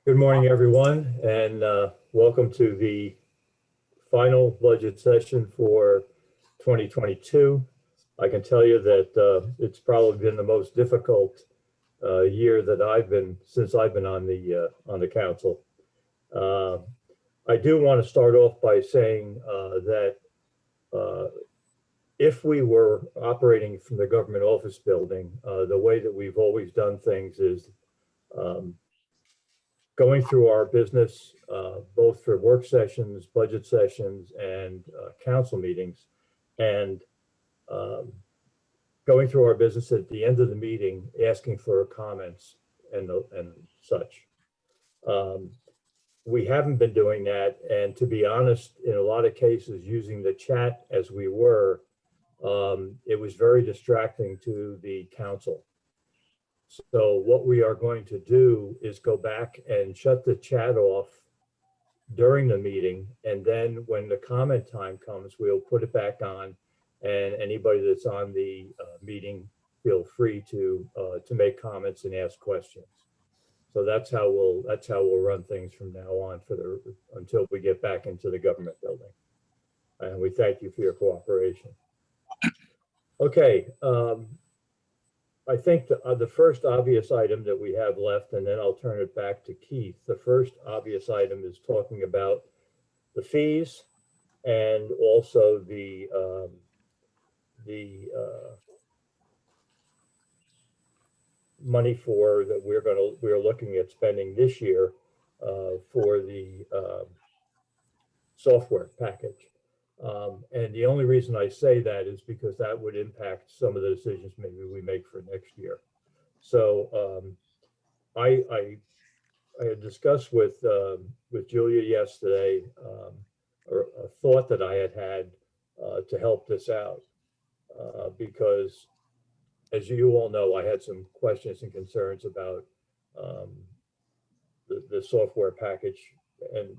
Good morning, everyone, and welcome to the final budget session for 2022. I can tell you that it's probably been the most difficult year that since I've been on the council. I do want to start off by saying that if we were operating from the government office building, the way that we've always done things is um, going through our business, both for work sessions, budget sessions, and council meetings, and um, going through our business at the end of the meeting, asking for comments and such. We haven't been doing that, and to be honest, in a lot of cases, using the chat as we were, it was very distracting to the council. So what we are going to do is go back and shut the chat off during the meeting. And then when the comment time comes, we'll put it back on. And anybody that's on the meeting, feel free to make comments and ask questions. So that's how we'll run things from now on until we get back into the government building. And we thank you for your cooperation. Okay. I think the first obvious item that we have left, and then I'll turn it back to Keith. The first obvious item is talking about the fees and also the money that we're looking at spending this year for the software package. And the only reason I say that is because that would impact some of the decisions maybe we make for next year. So I had discussed with Julia yesterday a thought that I had to help this out because, as you all know, I had some questions and concerns about the software package, and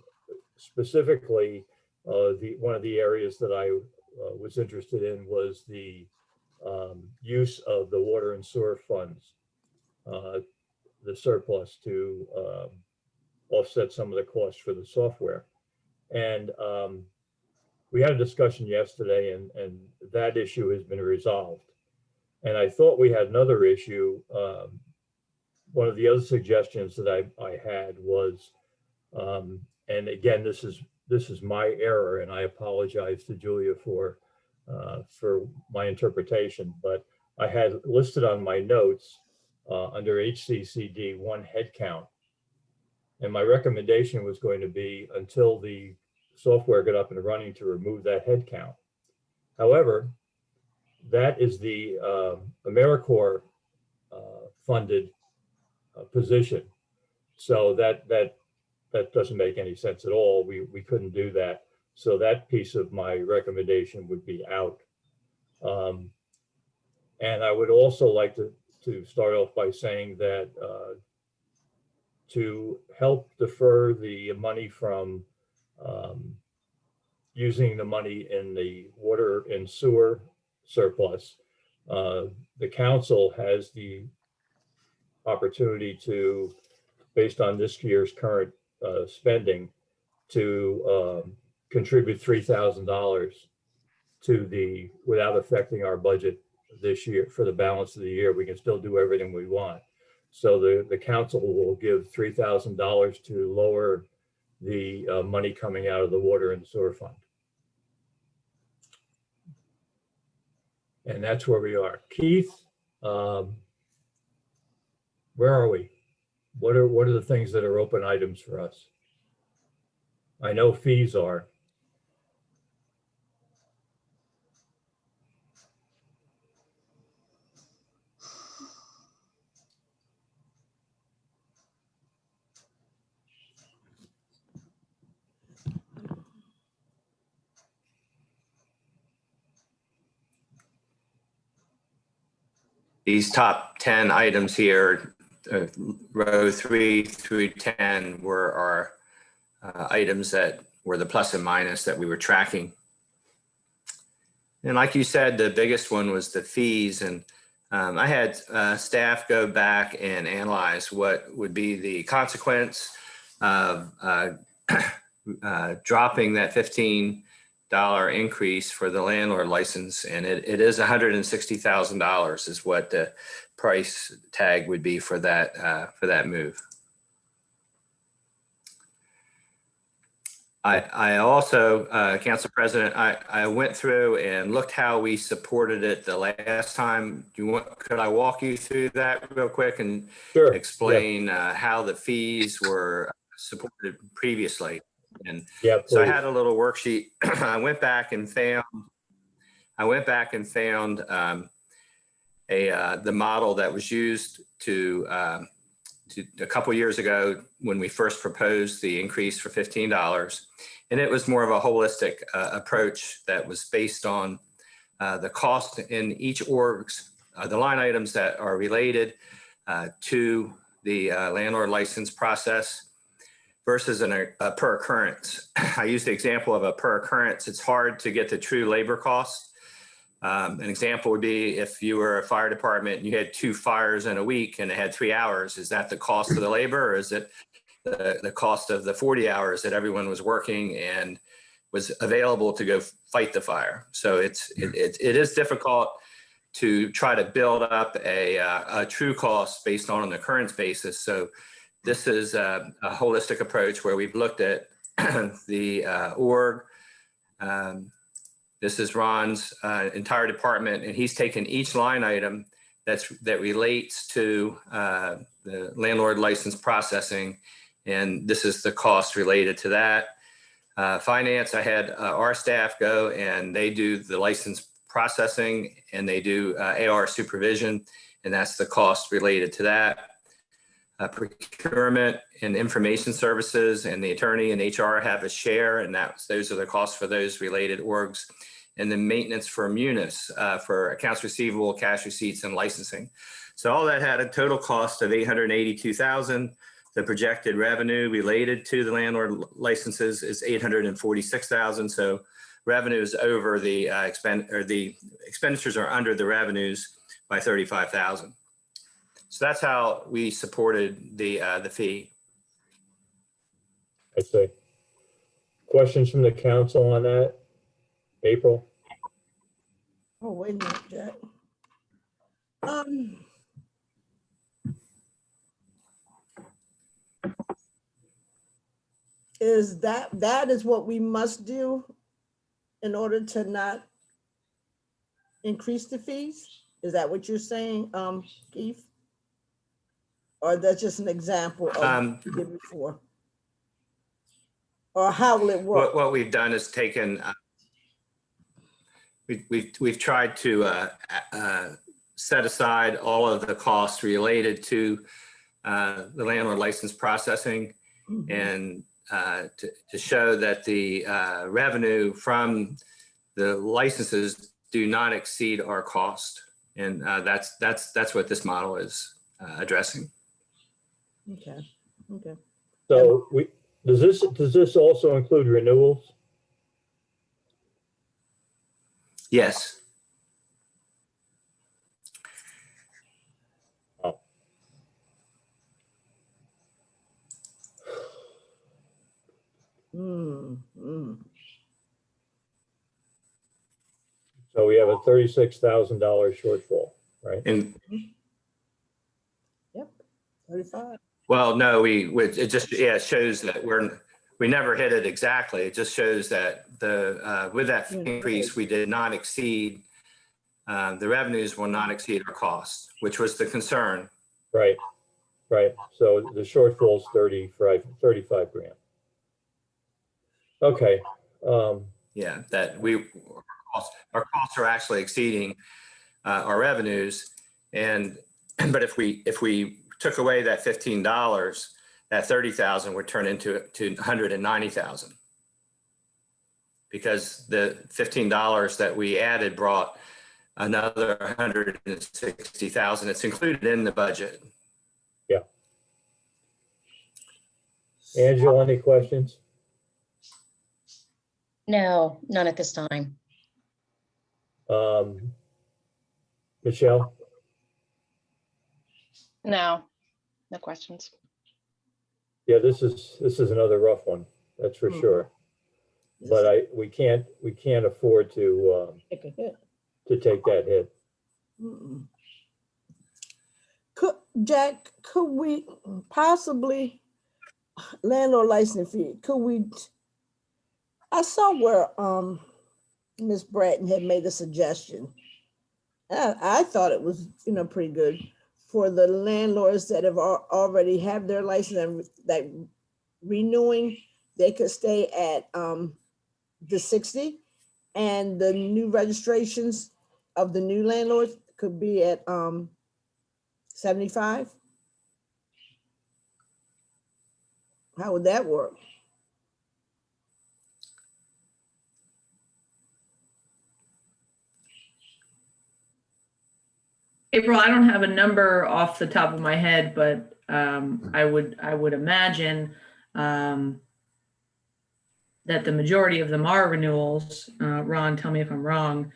specifically one of the areas that I was interested in was the use of the water and sewer funds, the surplus to offset some of the costs for the software. And we had a discussion yesterday, and that issue has been resolved. And I thought we had another issue. One of the other suggestions that I had was, and again, this is my error, and I apologize to Julia for my interpretation, but I had listed on my notes under HCCD 1 head count. And my recommendation was going to be until the software got up and running to remove that head count. However, that is the AmeriCorps funded position. So that doesn't make any sense at all. We couldn't do that. So that piece of my recommendation would be out. And I would also like to start off by saying that to help defer the money from using the money in the water and sewer surplus, the council has the opportunity to, based on this year's current spending, to contribute $3,000 to without affecting our budget this year. For the balance of the year, we can still do everything we want. So the council will give $3,000 to lower the money coming out of the water and sewer fund. And that's where we are. Keith, where are we? What are the things that are open items for us? I know fees are. These top 10 items here, row 3 through 10, were our items that were the plus and minus that we were tracking. And like you said, the biggest one was the fees. And I had staff go back and analyze what would be the consequence of dropping that $15 increase for the landlord license, and it is $160,000 is what the price tag would be for that move. I also, Council President, I went through and looked how we supported it the last time. Could I walk you through that real quick and Sure. explain how the fees were supported previously? And Yeah, so I please. had a little worksheet. I went back and found the model that was used to a couple years ago when we first proposed the increase for $15. And it was more of a holistic approach that was based on the cost in each org's, the line items that are related to the landlord license process versus a per occurrence. I used the example of a per occurrence. It's hard to get the true labor cost. An example would be if you were a fire department and you had 2 fires in a week and it had 3 hours, is that the cost of the labor, or is it the cost of the 40 hours that everyone was working and was available to go fight the fire? So it is difficult to try to build up a true cost based on an occurrence basis. So this is a holistic approach where we've looked at the org. This is Ron's entire department, and he's taken each line item that relates to the landlord license processing, and this is the cost related to that. Finance, I had our staff go and they do the license processing and they do AR supervision, and that's the cost related to that. Procurement and information services and the attorney and HR have a share, and those are the costs for those related orgs. And then maintenance for Munis for accounts receivable, cash receipts, and licensing. So all that had a total cost of $882,000. The projected revenue related to the landlord licenses is $846,000. So revenue is over the the expenditures are under the revenues by $35,000. So that's how we supported the fee. I see. Questions from the council on that? April? Oh, wait a minute, Jack. Is that is what we must do in order to not increase the fees? Is that what you're saying, Keith? Or that's just an example of what you did before? Or how will it work? What we've done is taken, we've tried to set aside all of the costs related to the landlord license processing, and to show that the revenue from the licenses do not exceed our cost, and that's what this model is addressing. Okay. Okay. So does this also include renewals? Yes. Oh. So we have a $36,000 shortfall, right? And Yep. 35. well, no, it just, yeah, it shows that we never hit it exactly. It just shows that with that increase, we did not exceed, the revenues will not exceed our costs, which was the concern. Right, right. So the shortfall is 35 grand. Okay. Yeah, that our costs are actually exceeding our revenues, but if we took away that $15, that $30,000 would turn into $190,000, because the $15 that we added brought another $160,000. It's included in the budget. Yeah. Angela, any questions? No, none at this time. Michelle? No, no questions. Yeah, this is another rough one, that's for Mhm. sure. But we can't afford Take a hit. to take that hit. Mm-mm. Jack, could we possibly landlord license fee? Could we? I saw where Miss Bratton had made a suggestion. I thought it was pretty good for the landlords that have already have their license and that renewing, they could stay at the 60, and the new registrations of the new landlords could be at 75. How would that work? April, I don't have a number off the top of my head, but I would imagine that the majority of them are renewals. Ron, tell me if I'm wrong.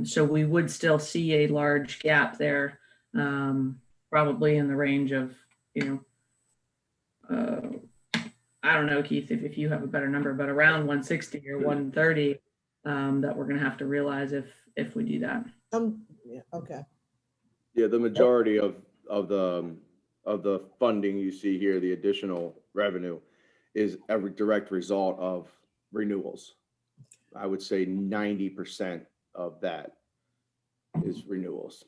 So we would still see a large gap there, probably in the range of, I don't know, Keith, if you have a better number, but around 160 or 130 that we're going to have to realize if we do that. Yeah, okay. Yeah, the majority of the funding you see here, the additional revenue, is a direct result of renewals. I would say 90% of that is renewals.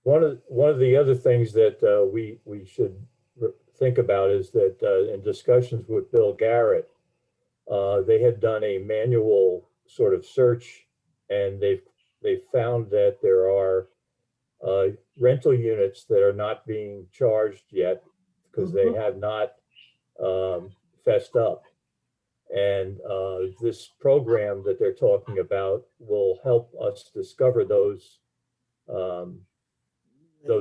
One of the other things that we should think about is that in discussions with Bill Garrett, they had done a manual sort of search, and they found that there are rental units that are not being charged yet because they have not fessed up. And this program that they're talking about will help us discover those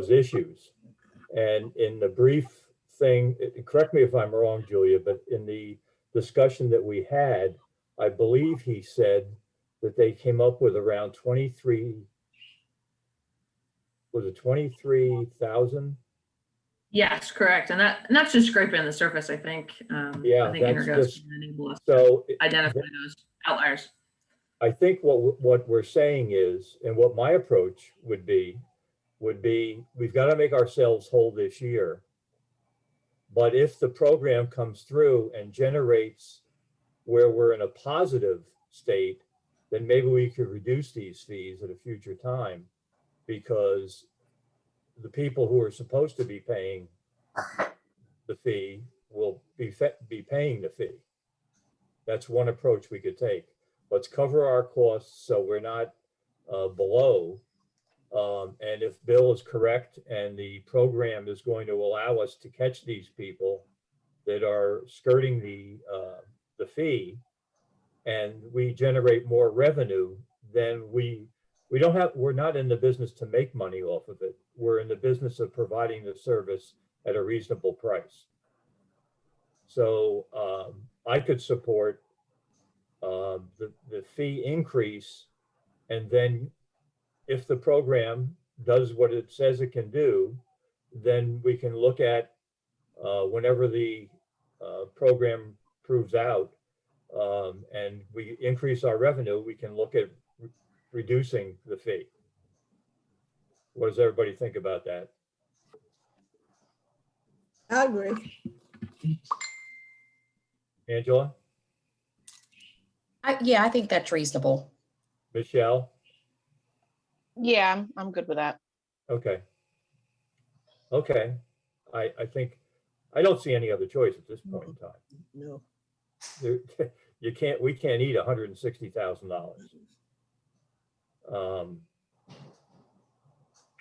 issues. And in the brief thing, correct me if I'm wrong, Julia, but in the discussion that we had, I believe he said that they came up with around 23, was it 23,000? Yes, correct. And that's just scraping the surface, I think. Yeah, I think that's Intergos just, can enable us so to identify those outliers. I think what we're saying is, and what my approach would be, we've got to make ourselves whole this year. But if the program comes through and generates where we're in a positive state, then maybe we could reduce these fees at a future time, because the people who are supposed to be paying the fee will be paying the fee. That's one approach we could take. Let's cover our costs so we're not below. And if Bill is correct and the program is going to allow us to catch these people that are skirting the fee, and we generate more revenue, then we're not in the business to make money off of it. We're in the business of providing the service at a reasonable price. So I could support the fee increase, and then if the program does what it says it can do, then we can look at whenever the program proves out and we increase our revenue, we can look at reducing the fee. What does everybody think about that? I agree. Angela? Yeah, I think that's reasonable. Michelle? Yeah, I'm good with that. Okay. Okay. I think, I don't see any other choice at this point in time. No. We can't eat $160,000.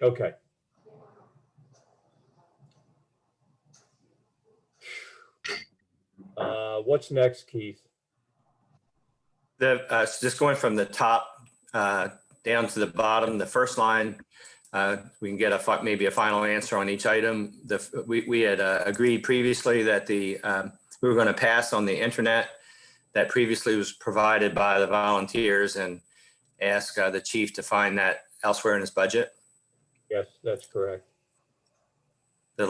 Okay. What's next, Keith? Just going from the top down to the bottom, the first line, we can get maybe a final answer on each item. We had agreed previously that we were going to pass on the internet that previously was provided by the volunteers and ask the chief to find that elsewhere in his budget. Yes, that's correct. The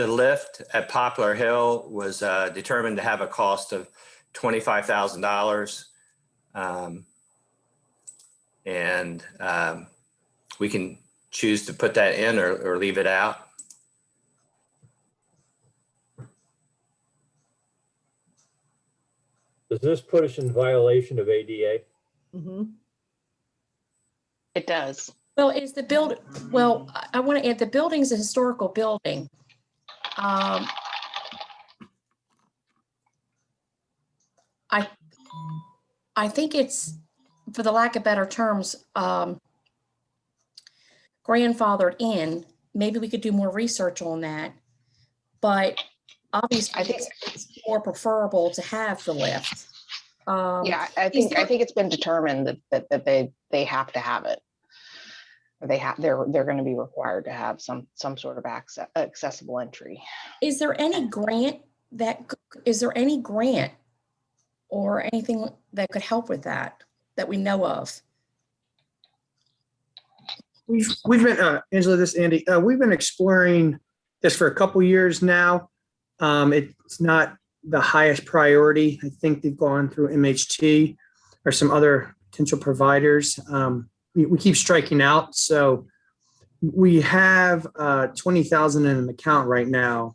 lift at Poplar Hill was determined to have a cost of $25,000. And we can choose to put that in or leave it out. Does this put us in violation of ADA? Mhm. It does. Well, is the build, well, I want to add, the building's a historical building. Um, I think it's, for the lack of better terms, grandfathered in. Maybe we could do more research on that. But obviously, I think, it's more preferable to have the lift. yeah, I is think there- it's been determined that they have to have it. Or they're going to be required to have some sort of accessible entry. Is there any grant or anything that could help with that we know of? We've been, Angela, this is Andy, we've been exploring this for a couple years now. It's not the highest priority. I think they've gone through MHT or some other potential providers. We keep striking out. So we have 20,000 in an account right now,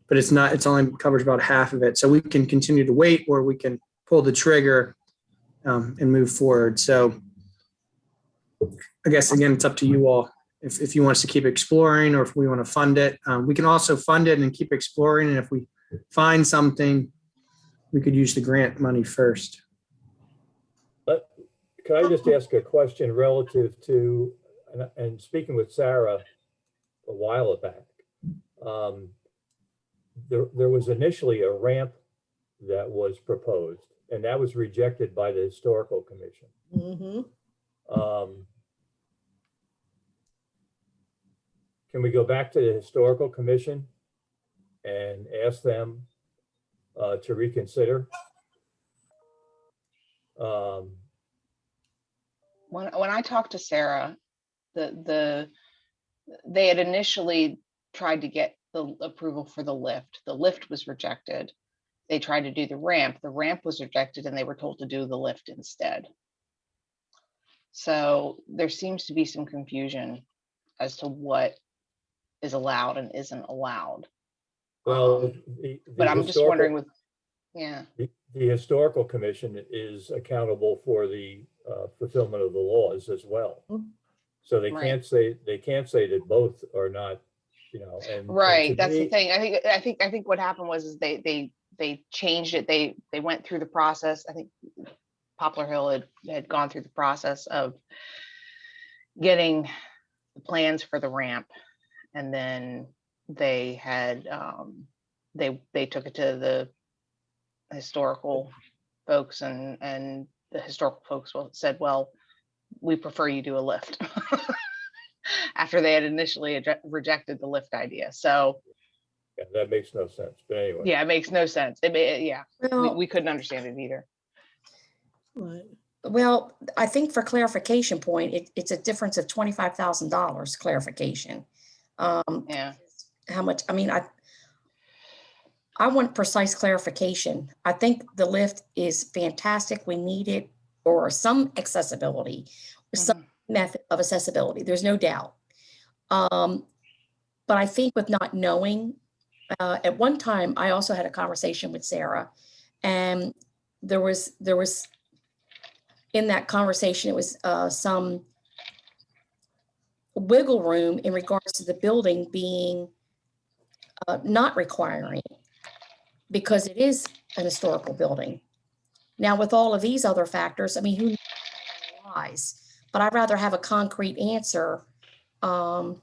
but it's only covers about half of it. So we can continue to wait, or we can pull the trigger and move forward. So I guess, again, it's up to you all. If you want us to keep exploring, or if we want to fund it, we can also fund it and keep exploring. And if we find something, we could use the grant money first. Can I just ask a question relative to, and speaking with Sarah a while back, there was initially a ramp that was proposed, and that was rejected by the Historical Commission. Mhm. Can we go back to the Historical Commission and ask them to reconsider? When I talked to Sarah, they had initially tried to get the approval for the lift. The lift was rejected. They tried to do the ramp. The ramp was rejected, and they were told to do the lift instead. So there seems to be some confusion as to what is allowed and isn't allowed. Well, But I'm just wondering with, yeah, the Historical Commission is accountable for the fulfillment of the laws as well. So they Right. can't say that both are not, and right. to That's the me- thing. I think what happened was is they changed it. They went through the process. I think Poplar Hill had gone through the process of getting the plans for the ramp, and then they had they took it to the historical folks, and the historical folks said, well, we prefer you do a lift after they had initially rejected the lift idea. So Yeah, that makes no sense, but anyway. yeah, it makes no sense. Yeah, Well, we couldn't understand it either. Right. well, I think for clarification point, it's a difference of $25,000 clarification. Yeah. How much, I mean, I want precise clarification. I think the lift is fantastic. We need it, or some accessibility, or some method of accessibility. There's no doubt. But I think with not knowing, at one time, I also had a conversation with Sarah, and there was in that conversation, it was some wiggle room in regards to the building being not requiring it, because it is an historical building. Now, with all of these other factors, I mean, who knows? But I'd rather have a concrete answer. What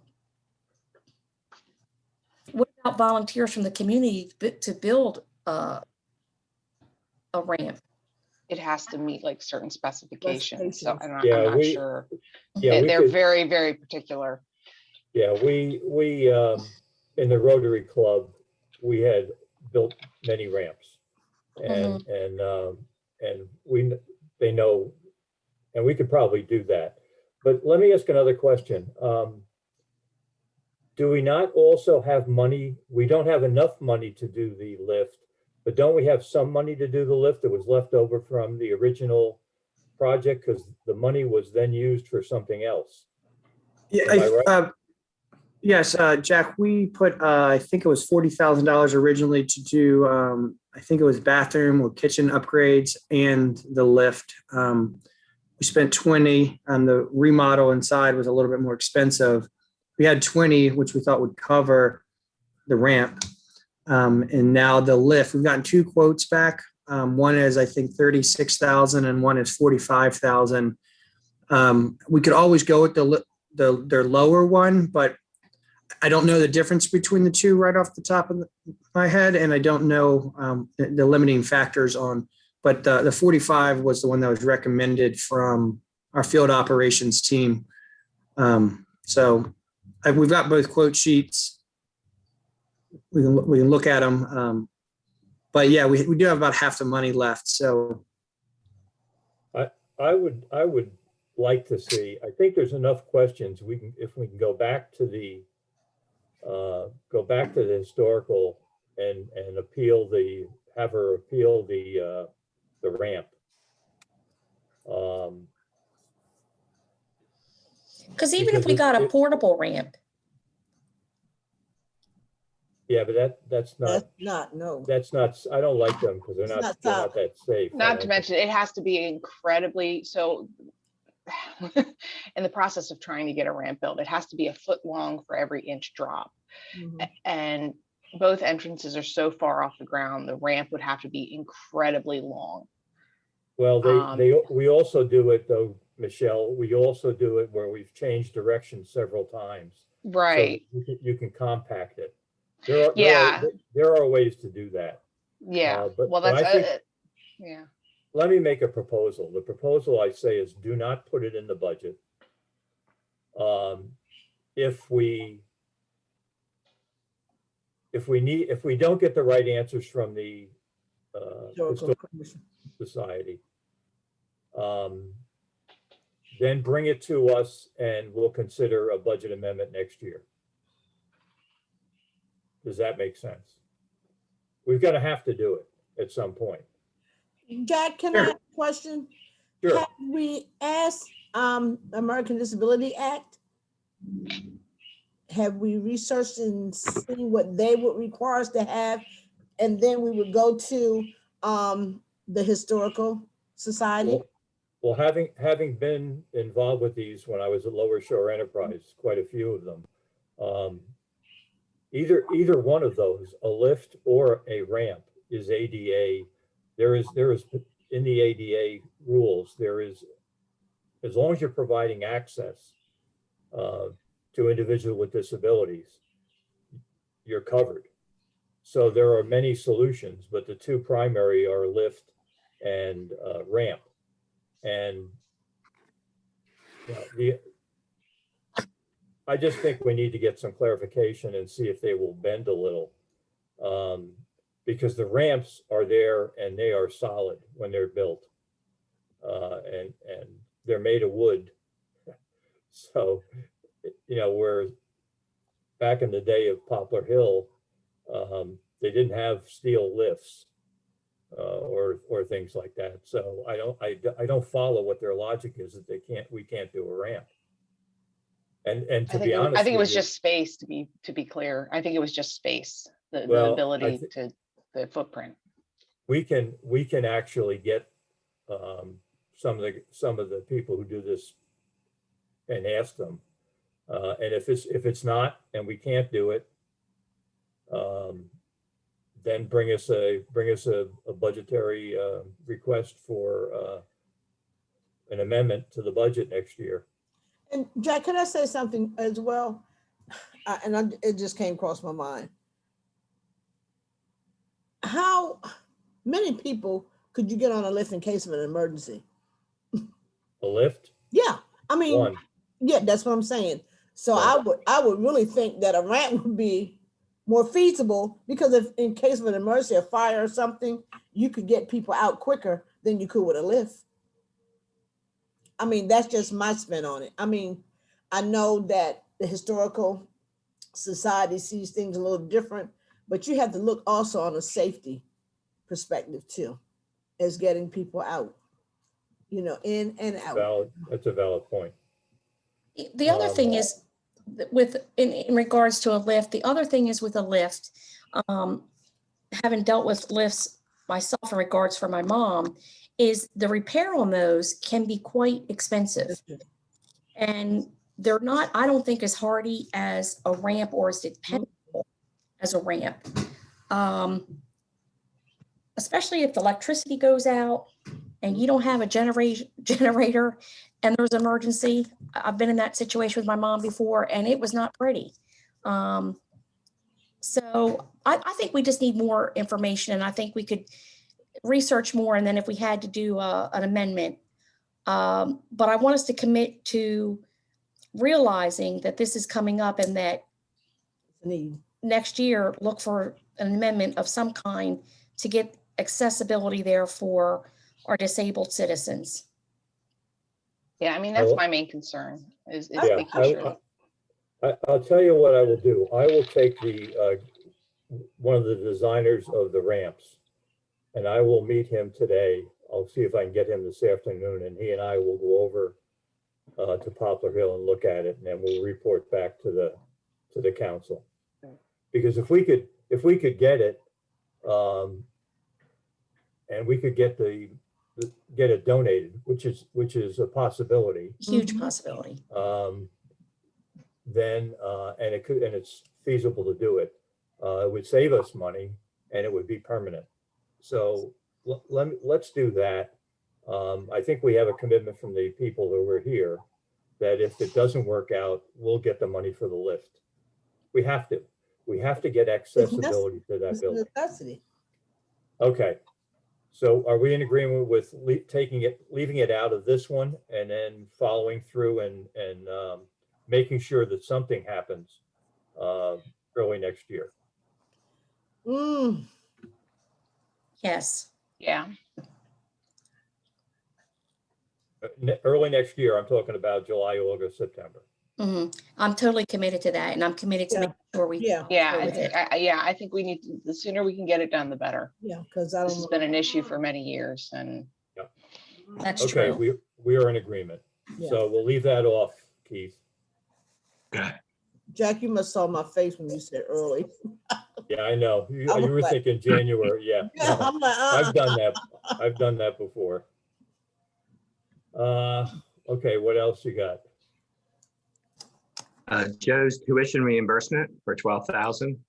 about volunteers from the community to build a ramp? It has to meet like certain specifications. So I'm Yeah, not sure. Yeah, we They're could, very, very particular. yeah, we in the Rotary Club, we had built many ramps, and they know, and we could probably do that. But let me ask another question. do we not also have money? We don't have enough money to do the lift, but don't we have some money to do the lift that was left over from the original project? Because the money was then used for something else. Yeah, Am I right? yes, Jack, we put, I think it was $40,000 originally to do, I think it was bathroom or kitchen upgrades and the lift. We spent 20 on the remodel inside was a little bit more expensive. We had 20, which we thought would cover the ramp. And now the lift, we've gotten 2 quotes back. One is, I think, 36,000 and one is 45,000. We could always go with their lower one, but I don't know the difference between the two right off the top of my head. And I don't know the limiting factors on, but the 45 was the one that was recommended from our field operations team. So we've got both quote sheets. We can look at them. But yeah, we do have about half the money left. So I would like to see, I think there's enough questions. If we can go back to the historical and have her appeal the ramp. Because even if we got a portable ramp, Yeah, but that's not, no. that's not, I don't like them because they're It's not not that safe. I Not don't to think. mention, it has to be incredibly, so in the process of trying to get a ramp built, it has to be a foot long for every inch drop. Mhm. And both entrances are so far off the ground, the ramp would have to be incredibly long. Well, we also do it though, Michelle, we also do it where we've changed direction several times. So Right, you can compact it. yeah, There are ways to do that. yeah, But well, I that's, think, yeah. let me make a proposal. The proposal I say is do not put it in the budget. If we don't get the right answers from the Historical Historical Commission. Society, then bring it to us and we'll consider a budget amendment next year. Does that make sense? We're gonna have to do it at some point. Jack, can I ask a question? Sure. Have we asked American Disability Act? Have we researched and seen what they would require us to have? And then we would go to the Historical Society? Well, having been involved with these when I was at Lower Shore Enterprise, quite a few of them, either one of those, a lift or a ramp, is ADA. There is in the ADA rules, there is, as long as you're providing access to individuals with disabilities, you're covered. So there are many solutions, but the two primary are lift and ramp. And I just think we need to get some clarification and see if they will bend a little. Because the ramps are there and they are solid when they're built. And they're made of wood. So, where back in the day of Poplar Hill, they didn't have steel lifts or things like that. So I don't follow what their logic is that we can't do a ramp. And to be honest, I think it was just space, to be clear. I think it was just space, the ability to the footprint. We can actually get some of the people who do this and ask them. And if it's not and we can't do it, then bring us a budgetary request for an amendment to the budget next year. And Jack, can I say something as well? It just came across my mind. How many people could you get on a lift in case of an emergency? A lift? Yeah, I mean, One. yeah, that's what I'm saying. So Right. I would really think that a ramp would be more feasible, because if in case of an emergency, a fire or something, you could get people out quicker than you could with a lift. I mean, that's just my spin on it. I mean, I know that the Historical society sees things a little different, but you have to look also on a safety perspective too, as getting people out, in and out. That's a valid point. The other thing is in regards to a lift, the other thing is with a lift, having dealt with lifts myself in regards for my mom, is the repair on those can be quite expensive. And they're not, I don't think, as hardy as a ramp or as dependable as a ramp. Especially if the electricity goes out and you don't have a generator and there's an emergency. I've been in that situation with my mom before and it was not pretty. So I think we just need more information, and I think we could research more, and then if we had to do an amendment. But I want us to commit to realizing that this is coming up and that Need. next year, look for an amendment of some kind to get accessibility there for our disabled citizens. Yeah, I mean, that's my main concern is Yeah, making sure. I'll tell you what I will do. I will take one of the designers of the ramps, and I will meet him today. I'll see if I can get him this afternoon, and he and I will go over to Poplar Hill and look at it, and then we'll report back to the council. Because if we could get it, and we could get it donated, which is a possibility. Huge possibility. Then and it's feasible to do it. It would save us money and it would be permanent. So let's do that. I think we have a commitment from the people that were here that if it doesn't work out, we'll get the money for the lift. We have to get accessibility to that building. Necessity. Okay. So are we in agreement with leaving it out of this one and then following through and making sure that something happens early next year? Yes. Yeah. Early next year, I'm talking about July, August, September. I'm totally committed to that, and I'm committed to make sure we. Yeah. I think we need to, the sooner we can get it done, the better. Yeah, because This has been an issue for many years, and That's Okay, true. we are in agreement. Yeah. So we'll leave that off, Keith. Jack, you must saw my face when you said early. Yeah, I know. You I was were like- thinking January. Yeah. Yeah, no, I'm like, I've done that. I've done that before. Okay, what else you got? Joe's tuition reimbursement for 12,000.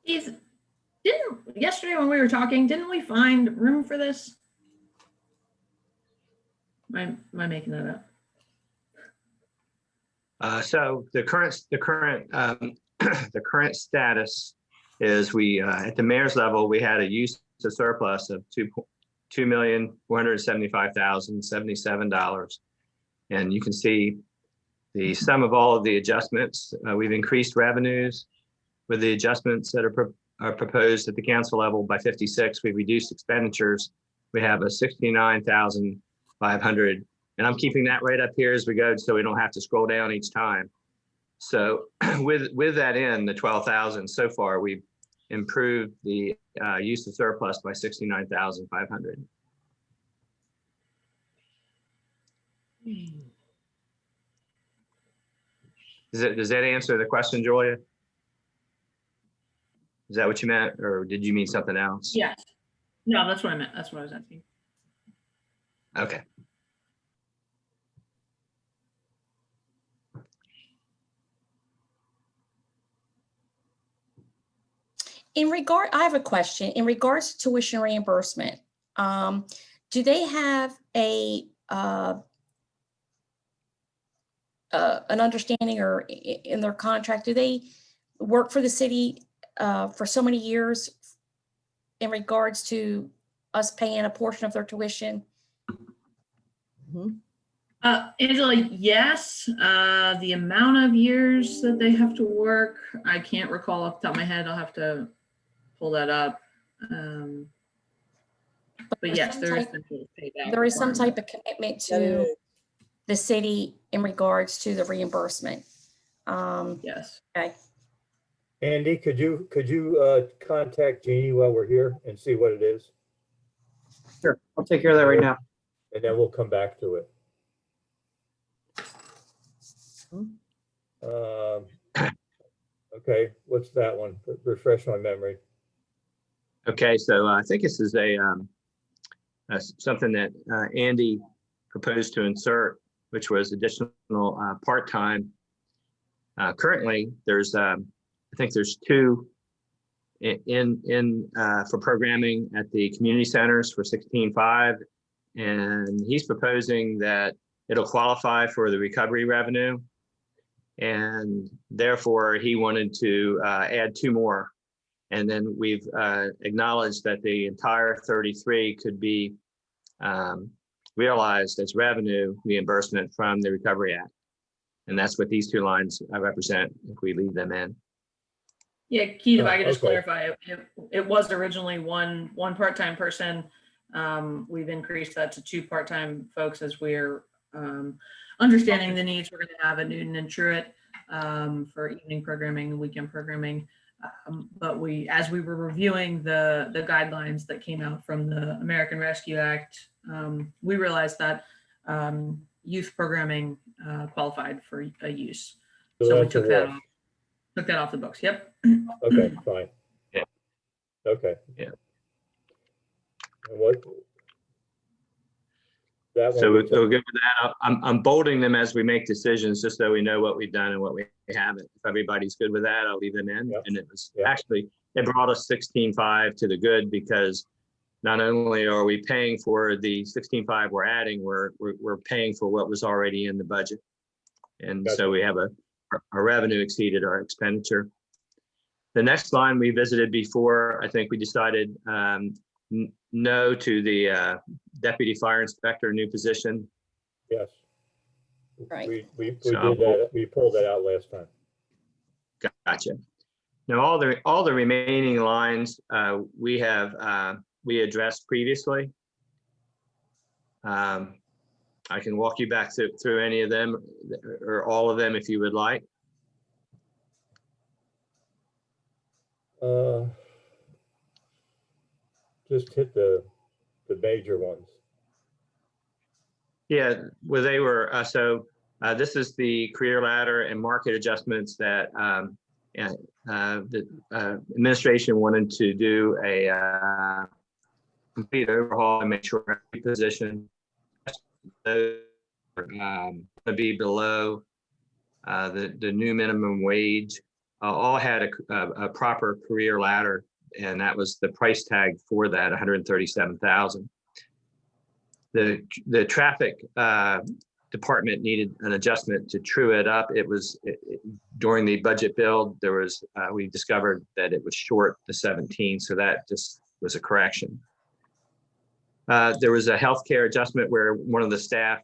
Keith, yesterday when we were talking, didn't we find room for this? Am I making that up? So the current the current status is we at the mayor's level we had a use of surplus of $2,475,077, and you can see the sum of all of the adjustments. We've increased revenues with the adjustments that are proposed at the council level by 56. We've reduced expenditures. We have a 69,500. And I'm keeping that right up here as we go so we don't have to scroll down each time. So with that in the 12,000 so far, we've improved the use of surplus by 69,500. Does that answer the question, Julia? Is that what you meant, or did you mean something else? Yes. No, that's what I meant. That's what I was asking. Okay. I have a question in regards to tuition reimbursement. Do they have an understanding or in their contract? Do they work for the city for so many years in regards to us paying a portion of their tuition? Mhm. Angela, yes. The amount of years that they have to work, I can't recall off the top of my head. I'll have to pull that up. But there's yes, some there is type- some sort of payback There is some requirement. type of commitment That to is- the city in regards to the reimbursement. Yes. Okay, Andy, could you contact Jeannie while we're here and see what it is? Sure, I'll take care of that right now. And then we'll come back to it. Okay, what's that one? Refresh my memory. Okay, so I think this is something that Andy proposed to insert, which was additional part-time. Currently, there's I think there's 2 in for programming at the community centers for 16.5, and he's proposing that it'll qualify for the recovery revenue, and therefore he wanted to add 2 more. And then we've acknowledged that the entire 33 could be realized as revenue reimbursement from the Recovery Act. And that's what these 2 lines represent if we leave them in. Yeah, Keith, if I could just Okay. clarify, it was originally one part-time person. We've increased that to 2 part-time folks as we're understanding the needs. We're going to have at Newton and Truett for evening programming and weekend programming. But as we were reviewing the guidelines that came out from the American Rescue Act, we realized that youth programming qualified for a use. So we that's a took that wash. off the books. Yep. Okay, fine. Yeah. Okay. Yeah. And what? That So one. we'll get to that. I'm bolding them as we make decisions, just so we know what we've done and what we haven't. If everybody's good with that, I'll leave them in. Yep. And it was Yep. actually, it brought us 16.5 to the good, because not only are we paying for the 16.5 we're adding, we're paying for what was already in the budget. And Gotcha. so we have our revenue exceeded our expenditure. The next line we visited before, I think we decided no to the deputy fire inspector new position. Yes. Right. We So did that. We pulled that out last time. Gotcha. Now, all the remaining lines we addressed previously. I can walk you back through any of them or all of them if you would like. Just hit the major ones. Yeah, well, they were this is the career ladder and market adjustments that the administration wanted to do a complete overhaul and make sure every position to be below the new minimum wage. All had a proper career ladder, and that was the price tag for that, 137,000. The traffic department needed an adjustment to true it up. It was during the budget build, there was we discovered that it was short the 17, so that just was a correction. There was a healthcare adjustment where one of the staff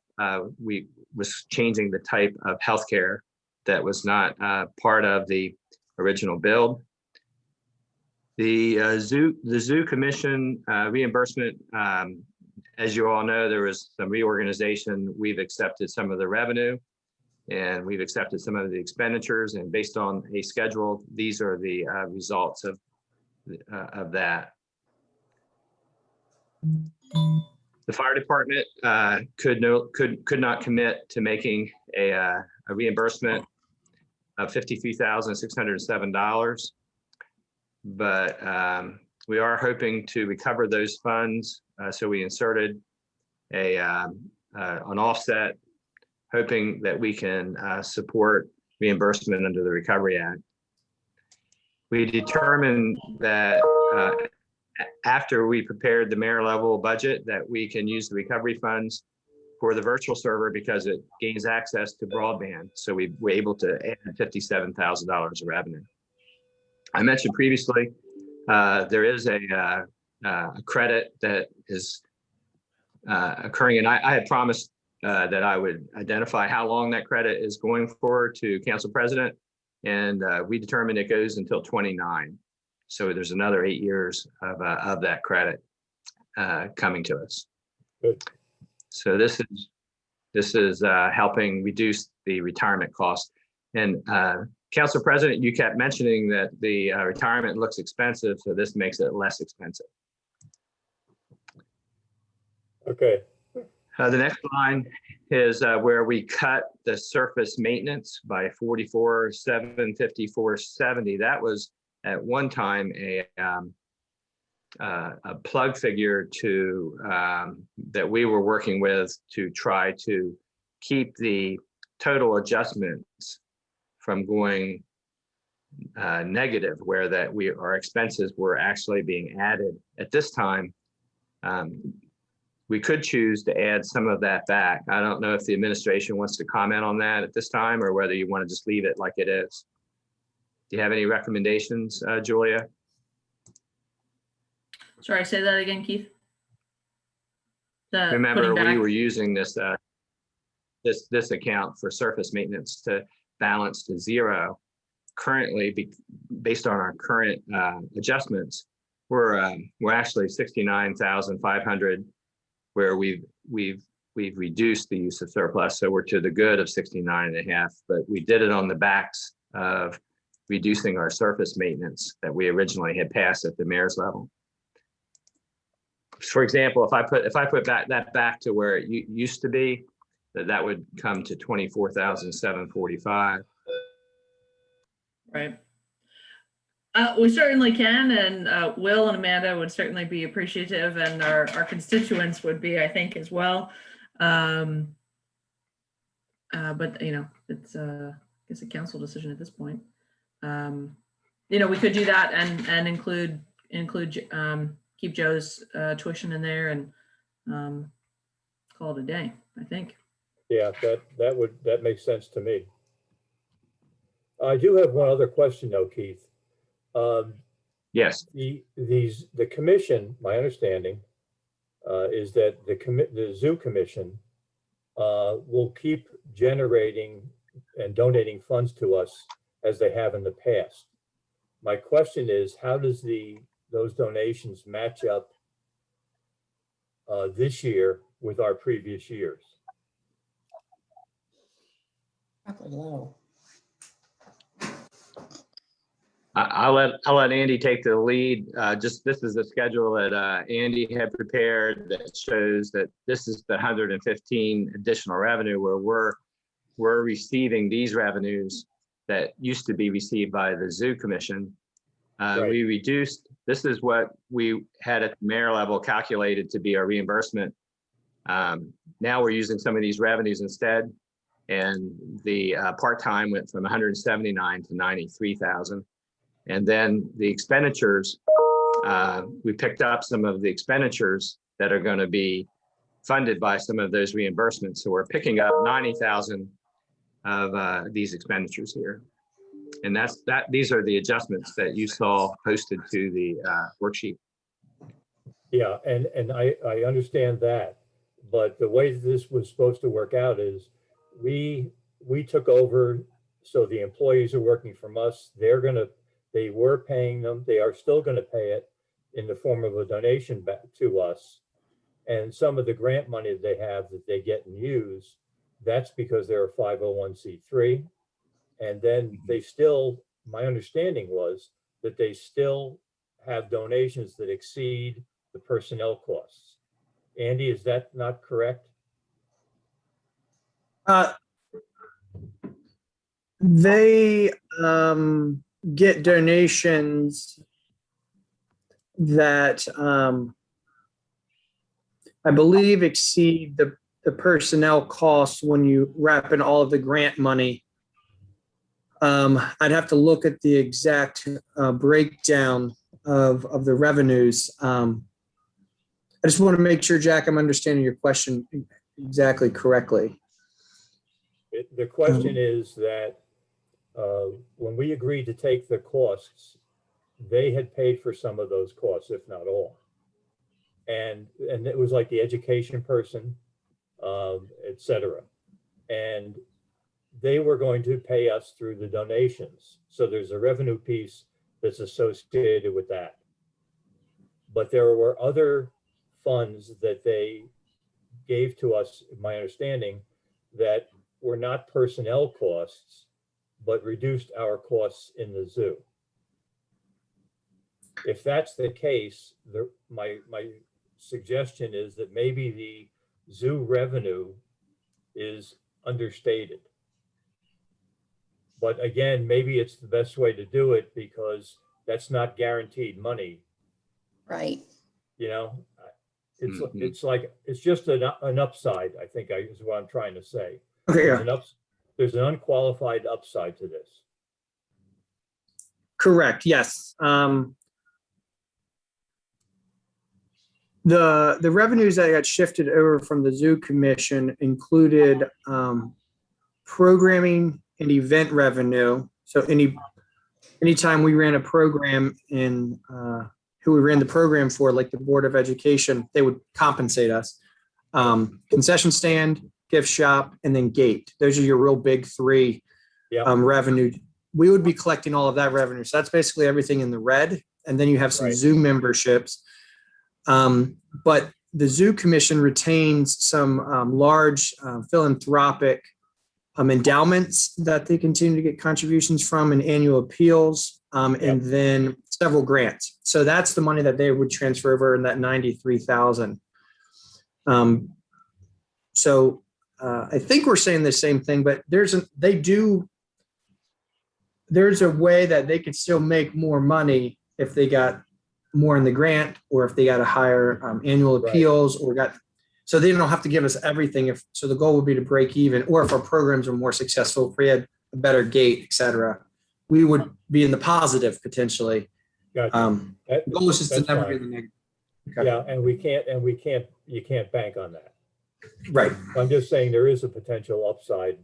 was changing the type of healthcare that was not part of the original build. The zoo commission reimbursement. As you all know, there was some reorganization. We've accepted some of the revenue and we've accepted some of the expenditures, and based on a schedule, these are the results of that. The fire department could not commit to making a reimbursement of $53,607, but we are hoping to recover those funds. So we inserted an offset, hoping that we can support reimbursement under the Recovery Act. We determined that after we prepared the mayor level budget, that we can use the recovery funds for the virtual server because it gains access to broadband. So we were able to add $57,000 of revenue. I mentioned previously, there is a credit that is occurring, and I had promised that I would identify how long that credit is going for to council president. And we determined it goes until 29. So there's another 8 years of that credit coming to us. Good. So this is helping reduce the retirement cost. And council president, you kept mentioning that the retirement looks expensive, so this makes it less expensive. Okay. The next line is where we cut the surface maintenance by 44,754.70. That was at one time a plug figure to that we were working with to try to keep the total adjustments from going negative, where that our expenses were actually being added. At this time, we could choose to add some of that back. I don't know if the administration wants to comment on that at this time, or whether you want to just leave it like it is. Do you have any recommendations, Julia? Sorry, say that again, Keith. The Remember, putting we back- were using this this account for surface maintenance to balance to zero. Currently, based on our current adjustments, we're actually 69,500, where we've reduced the use of surplus, so we're to the good of 69.5. But we did it on the backs of reducing our surface maintenance that we originally had passed at the mayor's level. For example, if I put that back to where it used to be, that would come to 24,745. Right. We certainly can, and Will and Amanda would certainly be appreciative, and our constituents would be, I think, as well. But you know, it's I guess a council decision at this point. You know, we could do that and include keep Joe's tuition in there and call it a day, I think. Yeah, that makes sense to me. I do have one other question though, Keith. Yes. The commission, my understanding, is that the Zoo Commission will keep generating and donating funds to us as they have in the past. My question is, how does those donations match up this year with our previous years? Probably low. I'll let Andy take the lead. Just this is the schedule that Andy had prepared that shows that this is the 115 additional revenue where we're receiving these revenues that used to be received by the Zoo Commission. Right. We reduced, this is what we had at the mayor level calculated to be our reimbursement. Now we're using some of these revenues instead. And the part-time went from 179 to 93,000. And then the expenditures, we picked up some of the expenditures that are going to be funded by some of those reimbursements. So we're picking up 90,000 of these expenditures here. And these are the adjustments that you saw posted to the worksheet. Yeah, and I understand that, but the way this was supposed to work out is we took over, so the employees are working from us. They were paying them. They are still going to pay it in the form of a donation back to us. And some of the grant money that they have that they get and use, that's because they're a 501c3. And then they still, my understanding was that they still have donations that exceed the personnel costs. Andy, is that not correct? They get donations that I believe exceed the personnel costs when you wrap in all of the grant money. I'd have to look at the exact breakdown of the revenues. I just want to make sure, Jack, I'm understanding your question exactly correctly. The question is that when we agreed to take the costs, they had paid for some of those costs, if not all. And it was like the education person et cetera. And they were going to pay us through the donations. So there's a revenue piece that's associated with that. But there were other funds that they gave to us, my understanding, that were not personnel costs, but reduced our costs in the zoo. If that's the case, my suggestion is that maybe the zoo revenue is understated. But again, maybe it's the best way to do it because that's not guaranteed money, Right. you know? It's, Mhm. it's like, it's just an upside, I think is what I'm trying to say. Okay, There's yeah, there's an unqualified upside to this. correct, yes. The revenues that got shifted over from the Zoo Commission included programming and event revenue. So anytime we ran a program in who we ran the program for, like the Board of Education, they would compensate us. Concession stand, gift shop, and then gate. Those are your real big three Yeah, revenue. We would be collecting all of that revenue. So that's basically everything in the red. And then you have some Right. zoo memberships. But the Zoo Commission retains some large philanthropic endowments that they continue to get contributions from and annual appeals, and then several grants. So that's the money that they would transfer over in that 93,000. So I think we're saying the same thing, but there's a way that they could still make more money if they got more in the grant or if they got a higher annual Right. appeals so they don't have to give us everything. So the goal would be to break even, or if our programs are more successful, if we had a better gate, et cetera, we would be in the positive potentially. gotcha. The goal is just to That's never fine. be in the negative. Okay. Yeah, you can't bank on that. Right. I'm just saying there is a potential upside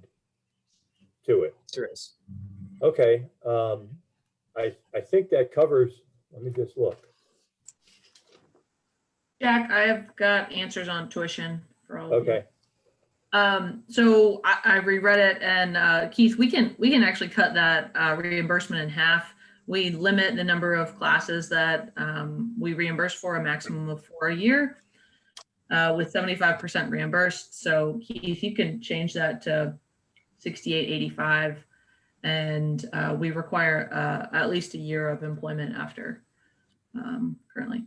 to it. There is. Okay, I think that covers, let me just look. Jack, I have got answers on tuition for all of you. Okay, So I reread it, and Keith, we can actually cut that reimbursement in half. We limit the number of classes that we reimburse for, a maximum of 4 a year, with 75% reimbursed. So Keith, you can change that to 68.85, and we require at least a year of employment after currently.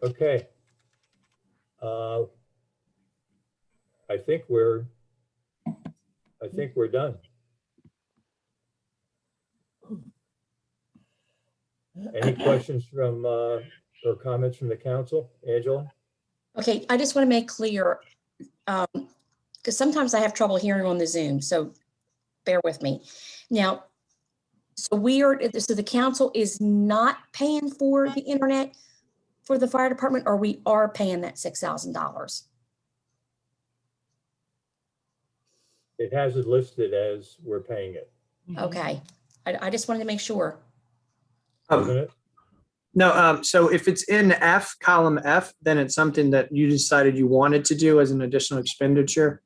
okay. I think we're done. Any questions from, or comments from the council? Angela? Okay, I just want to make clear, because sometimes I have trouble hearing on the Zoom, so bear with me. Now, so the council is not paying for the internet for the fire department, or we are paying that $6,000? It has it listed as we're paying it, Okay, I just wanted to make sure. doesn't it? No, so if it's in F, column F, then it's something that you decided you wanted to do as an additional expenditure.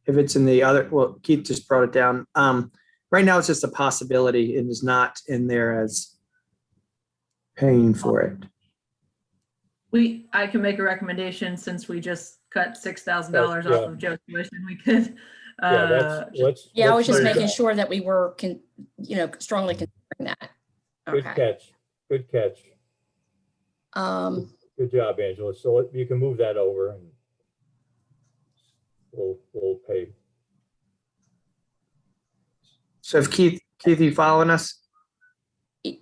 If it's in the other, well, Keith just brought it down. Right now, it's just a possibility. It is not in there as paying for it. I can make a recommendation, since we just cut $6,000 Yeah. off of Joe's tuition. We could. Yeah, Yeah, I was let's just move making that. sure that we were, strongly considering that. Good Okay. catch, good catch. Good job, Angela. So you can move that over and we'll pay. So if Keith, you following us? I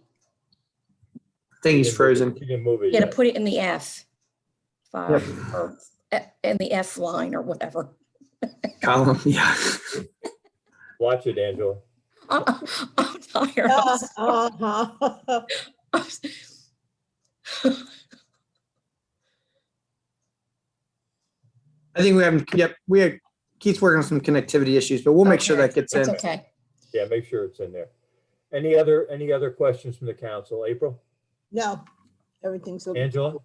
think he's frozen. You can move it. Yeah, to yet. put it in the F file, or in the F line or whatever. Column, yeah. Watch it, Angela. I'm tired. Uh-huh. I think we have Keith's working on some connectivity issues, but we'll make sure Okay, that gets it's in. okay. Yeah, make sure it's in there. Any other questions from the council? April? No, everything's okay. Angela?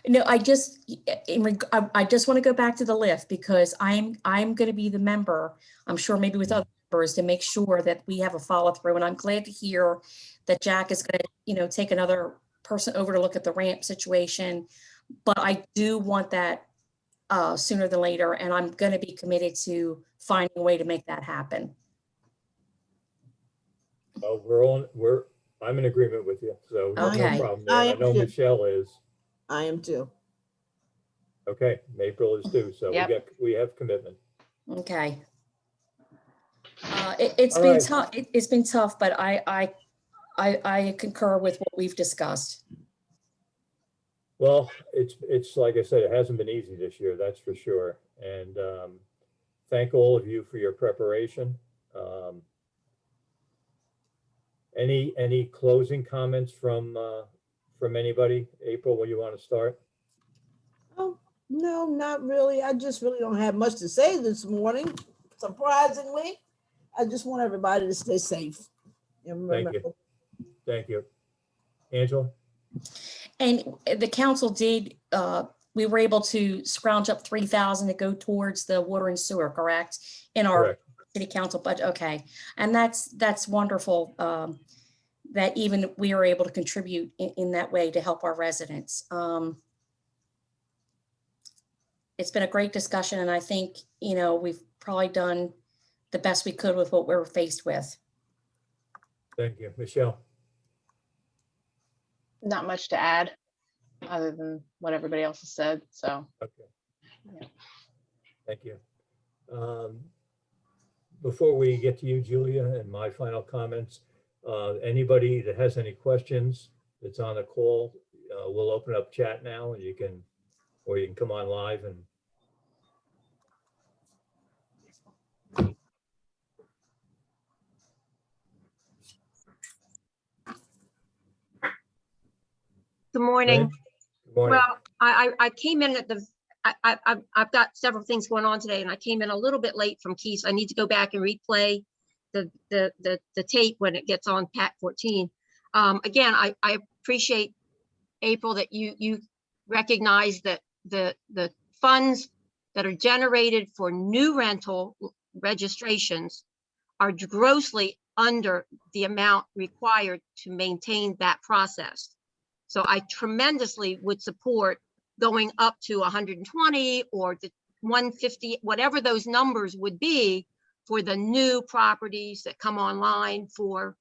No, I just, I just want to go back to the lift because I'm going to be the member, I'm sure maybe with other members, to make sure that we have a follow through. And I'm glad to hear that Jack is going to, take another person over to look at the ramp situation. But I do want that sooner than later, and I'm going to be committed to finding a way to make that happen. I'm in agreement with you, so no Okay. problem there. And I know Michelle is. I am too. Okay, April is too, so Yep. we have commitment. Okay. It's All been right. tough. It's been tough, but I concur with what we've discussed. Well, it's like I said, it hasn't been easy this year, that's for sure. And thank all of you for your preparation. Any closing comments from anybody? April, when you want to start? Oh, no, not really. I just really don't have much to say this morning. Surprisingly, I just want everybody to stay safe. And Thank you. Thank you. Angela? And the council did, we were able to scrounge up 3,000 to go towards the water and sewer, correct? In our Correct. city council budget. Okay. And that's wonderful. That even we are able to contribute in that way to help our residents. It's been a great discussion, and I think, we've probably done the best we could with what we're faced with. Thank you. Michelle? Not much to add other than what everybody else has said. So, Okay. Yeah. Thank you. Before we get to you, Julia, and my final comments, anybody that has any questions that's on the call, we'll open up chat now, and you can come on live and. Good morning. Good morning. Well, I came in at the, I've got several things going on today, and I came in a little bit late from Keys. I need to go back and replay the tape when it gets on PAC 14. Again, I appreciate, April, that you recognize that the funds that are generated for new rental registrations are grossly under the amount required to maintain that process. So I tremendously would support going up to 120 or the 150, whatever those numbers would be for the new properties that come online for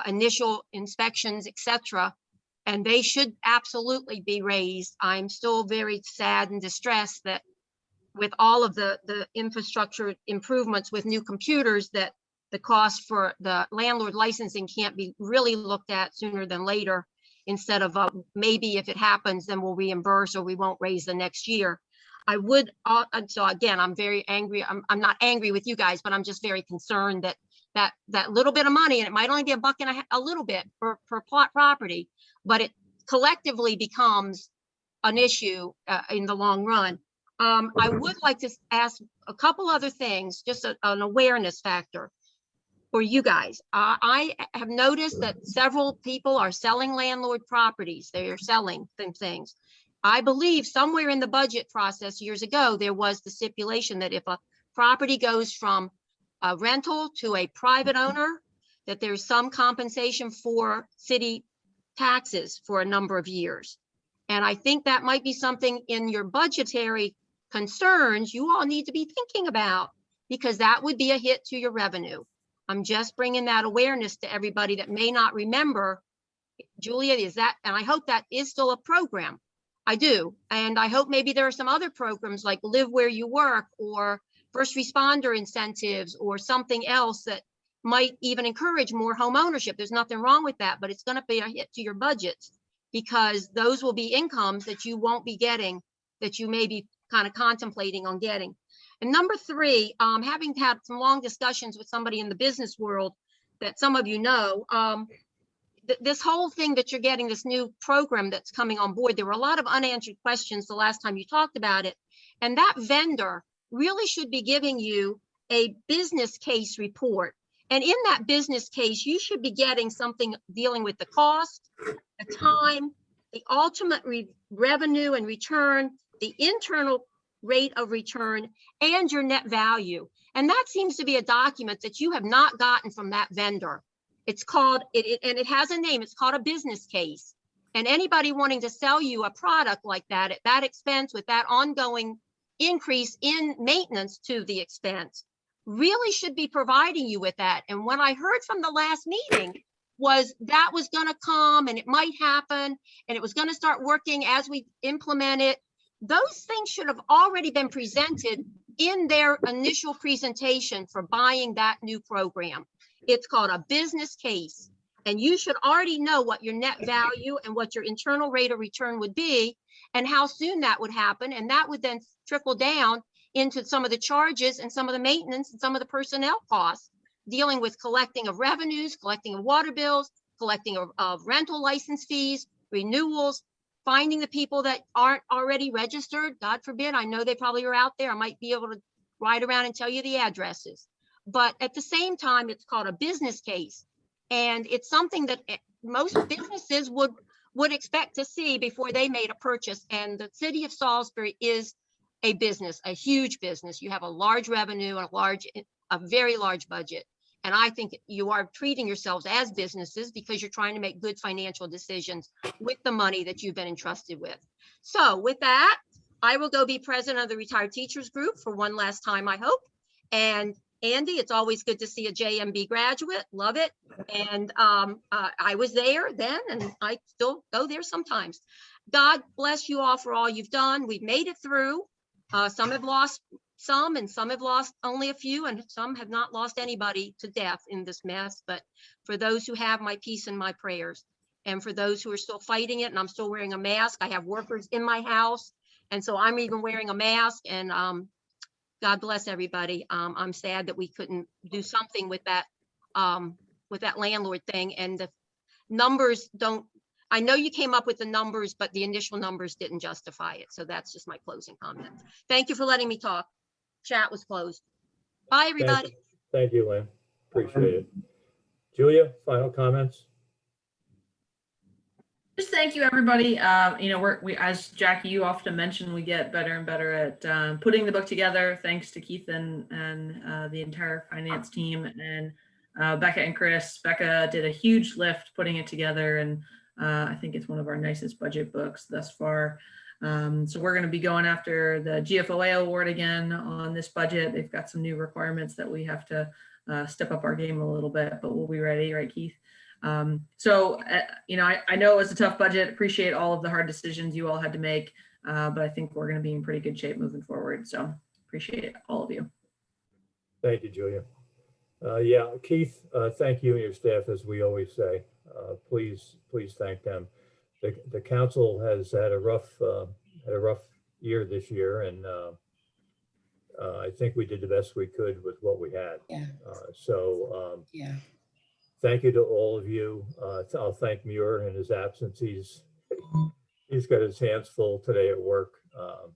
initial inspections, etc. And they should absolutely be raised. I'm still very sad and distressed that with all of the infrastructure improvements with new computers, that the cost for the landlord licensing can't be really looked at sooner than later, instead of maybe if it happens, then we'll reimburse or we won't raise the next year. I would, so again, I'm very angry. I'm not angry with you guys, but I'm just very concerned that little bit of money, and it might only be $1 and a little bit per plot property, but it collectively becomes an issue in the long run. I would like to ask a couple other things, just an awareness factor for you guys. I have noticed that several people are selling landlord properties. They are selling things. I believe somewhere in the budget process years ago, there was the stipulation that if a property goes from a rental to a private owner, that there's some compensation for city taxes for a number of years. And I think that might be something in your budgetary concerns you all need to be thinking about, because that would be a hit to your revenue. I'm just bringing that awareness to everybody that may not remember. Julia, is that, and I hope that is still a program. I do. And I hope maybe there are some other programs like Live Where You Work or first responder incentives or something else that might even encourage more home ownership. There's nothing wrong with that, but it's going to be a hit to your budgets, because those will be incomes that you won't be getting, that you may be kind of contemplating on getting. And number 3, having had some long discussions with somebody in the business world that some of you know, this whole thing that you're getting, this new program that's coming on board, there were a lot of unanswered questions the last time you talked about it. And that vendor really should be giving you a business case report. And in that business case, you should be getting something dealing with the cost, the time, the ultimate revenue and return, the internal rate of return, and your net value. And that seems to be a document that you have not gotten from that vendor. It's called, and it has a name, it's called a business case. And anybody wanting to sell you a product like that at that expense with that ongoing increase in maintenance to the expense really should be providing you with that. And what I heard from the last meeting was that was going to come and it might happen and it was going to start working as we implement it. Those things should have already been presented in their initial presentation for buying that new program. It's called a business case. And you should already know what your net value and what your internal rate of return would be and how soon that would happen. And that would then trickle down into some of the charges and some of the maintenance and some of the personnel costs, dealing with collecting of revenues, collecting of water bills, collecting of rental license fees, renewals, finding the people that aren't already registered. God forbid, I know they probably are out there. I might be able to ride around and tell you the addresses. But at the same time, it's called a business case. And it's something that most businesses would expect to see before they made a purchase. And the city of Salisbury is a business, a huge business. You have a large revenue, a very large budget. And I think you are treating yourselves as businesses because you're trying to make good financial decisions with the money that you've been entrusted with. So with that, I will go be president of the Retired Teachers Group for one last time, I hope. And Andy, it's always good to see a JMB graduate. Love it. And I was there then, and I still go there sometimes. God bless you all for all you've done. We've made it through. Some have lost some, and some have lost only a few, and some have not lost anybody to death in this mess. But for those who have, my peace and my prayers. And for those who are still fighting it, and I'm still wearing a mask, I have workers in my house. And so I'm even wearing a mask, and God bless everybody. I'm sad that we couldn't do something with that landlord thing, and the numbers don't, I know you came up with the numbers, but the initial numbers didn't justify it. So that's just my closing comment. Thank you for letting me talk. Chat was closed. Bye, everybody. Thank you, Lynn. Appreciate it. Julia, final comments? Just thank you, everybody. You know, we, as Jackie, you often mention, we get better and better at putting the book together. Thanks to Keith and the entire finance team, and Becca and Chris. Becca did a huge lift putting it together, and I think it's one of our nicest budget books thus far. So we're going to be going after the GFOA award again on this budget. They've got some new requirements that we have to step up our game a little bit, but we'll be ready, right, Keith? You know, I know it was a tough budget. Appreciate all of the hard decisions you all had to make, but I think we're going to be in pretty good shape moving forward. So appreciate all of you. Thank you, Julia. Yeah, Keith, thank you and your staff, as we always say. Please thank them. The council has had a rough year this year, and I think we did the best we could with what we had. Yeah. Yeah. Thank you to all of you. I'll thank Muir in his absence. He's got his hands full today at work. But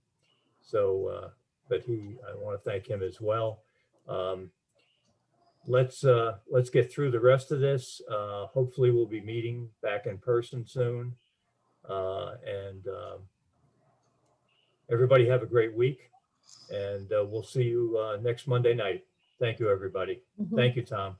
I want to thank him as well. Let's get through the rest of this. Hopefully we'll be meeting back in person soon. Everybody have a great week, and we'll see you next Monday night. Thank you, everybody. Thank you, Tom.